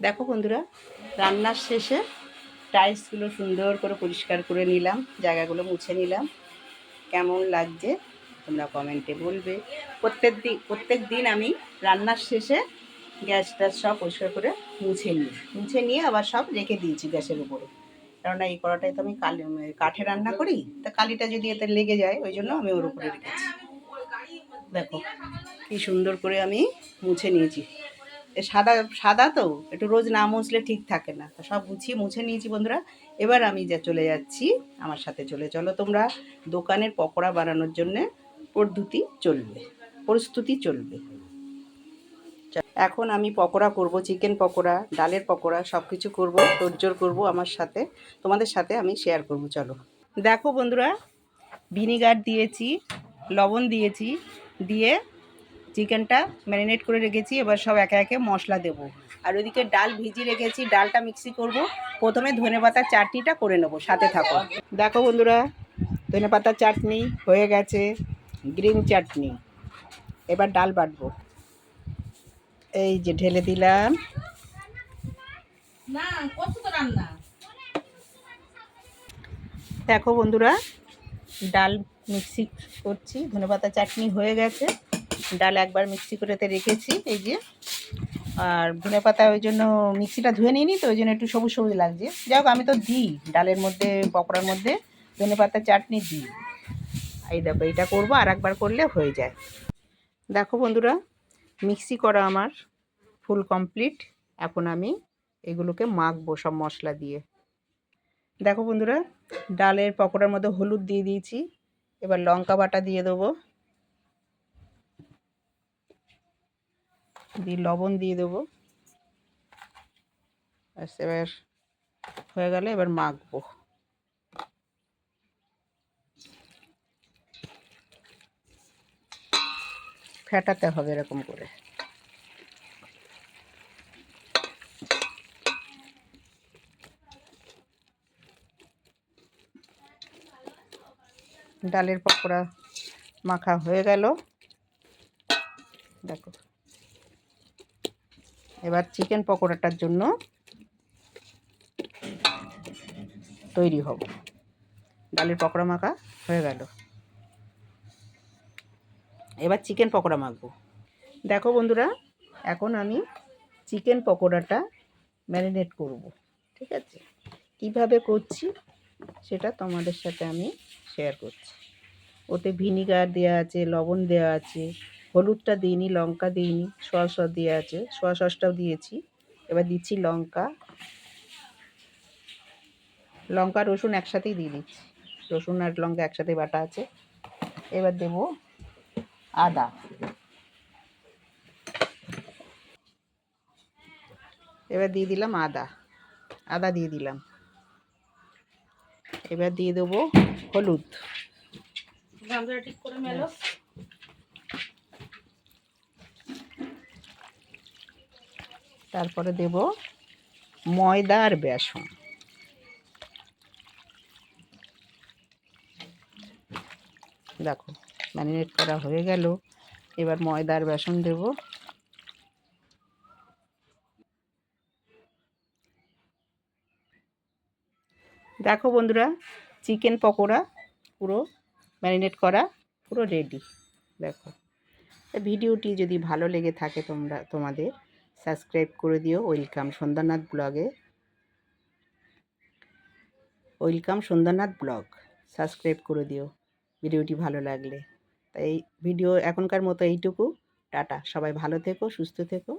দেখো বন্ধুরা, রান্নার শেষে টাইলসগুলো সুন্দর করে পরিষ্কার করে নিলাম, জায়গাগুলো মুছে নিলাম। কেমন লাগছে তোমরা কমেন্টে বলবে। প্রত্যেক দিন আমি রান্নার শেষে গ্যাস ট্যাস সব পরিষ্কার করে মুছে নিয়ে আবার সব রেখে দিয়েছি গ্যাসের উপরে। কেননা এই কড়াটায় তো আমি কাঠে রান্না করি, তা কালিটা যদি এতে লেগে যায় ওই জন্য আমি ওর উপরে রেখেছি। দেখো কি সুন্দর করে আমি মুছে নিয়েছি। সাদা সাদা তো একটু রোজ না মুছলে ঠিক থাকে না, সব মুছে নিয়েছি বন্ধুরা। এবার আমি চলে যাচ্ছি, আমার সাথে চলো তোমরা। দোকানের পকোড়া বানানোর জন্যে প্রস্তুতি চলবে। এখন আমি পকোড়া করব, চিকেন পকোড়া, ডালের পকোড়া, সব কিছু করবো, তোড়জোড় করবো। আমার সাথে তোমাদের সাথে আমি শেয়ার করব। চলো দেখো বন্ধুরা, ভিনিগার দিয়েছি, লবণ দিয়েছি, দিয়ে চিকেনটা ম্যারিনেট করে রেখেছি। এবার সব একে একে মশলা দেবো। আর ওইদিকে ডাল ভিজিয়ে রেখেছি, ডালটা মিক্সি করব। প্রথমে ধনেপাতার চাটনিটা করে নেবো, সাথে থাকো। দেখো বন্ধুরা, ধনেপাতার চাটনি হয়ে গেছে, গ্রিন চাটনি। এবার ডাল বাটবো। এই যে ঢেলে দিলাম। দেখো বন্ধুরা, ডাল মিক্সি করছি, ধনেপাতা চাটনি হয়ে গেছে। ডাল একবার মিক্সি করেতে রেখেছি, এই যে। আর ধনেপাতা ওই জন্য মিক্সিটা ধুয়ে নিইনি, তো ওই জন্য একটু সবুজ সবুজ লাগছে। যাই হোক, আমি তো দিই ডালের মধ্যে, পকোড়ার মধ্যে ধনেপাতা চাটনি দিই। এই দেখো, এটা করবো, আর একবার করলে হয়ে যায়। দেখো বন্ধুরা, মিক্সি করা আমার ফুল কমপ্লিট। এখন আমি এগুলোকে মাখবো সব মশলা দিয়ে। দেখো বন্ধুরা, ডালের পকোড়ার মধ্যে হলুদ দিয়ে দিয়েছি। এবার লঙ্কা বাটা দিয়ে দেবো, দিয়ে লবণ দিয়ে দেবো। এবার হয়ে গেলে এবার মাখবো। ফেটাতে হবে এরকম করে। ডালের পকোড়া মাখা হয়ে গেল। দেখো, এবার চিকেন পকোড়াটার জন্য তৈরি হব। ডালের পকোড়া মাখা হয়ে গেল, এবার চিকেন পকোড়া মাখবো। দেখো বন্ধুরা, এখন আমি চিকেন পকোড়াটা ম্যারিনেট করব। ঠিক আছে, কিভাবে করছি সেটা তোমাদের সাথে আমি শেয়ার করছি। ওতে ভিনিগার দেওয়া আছে, লবণ দেওয়া আছে, হলুদটা দিইনি, লঙ্কা দিইনি, সোয়া সস দেওয়া আছে, সোয়া সসটাও দিয়েছি। এবার দিচ্ছি লঙ্কা রসুন একসাথেই দিয়ে দিচ্ছি, রসুন আর লঙ্কা একসাথে বাটা আছে। এবার দেব আদা, এবার দিয়ে দিলাম আদা দিয়ে দিলাম। এবার দিয়ে দেবো হলুদ, ঠিক করে মেলো। তারপরে দেব ময়দা আর বেসন। দেখো, ম্যারিনেট করা হয়ে গেল। এবার ময়দা আর বেসন দেব। দেখো বন্ধুরা, চিকেন পকোড়া পুরো ম্যারিনেট করা, পুরো রেডি। দেখো, ভিডিওটি যদি ভালো লেগে থাকে তোমাদের সাবস্ক্রাইব করে দিও। ওয়েলকাম সন্ধ্যানাথ ব্লগ সাবস্ক্রাইব করে দিও ভিডিওটি ভালো লাগলে। তাই ভিডিও এখনকার মতো এইটুকু। টাটা, সবাই ভালো থেকো, সুস্থ থেকো।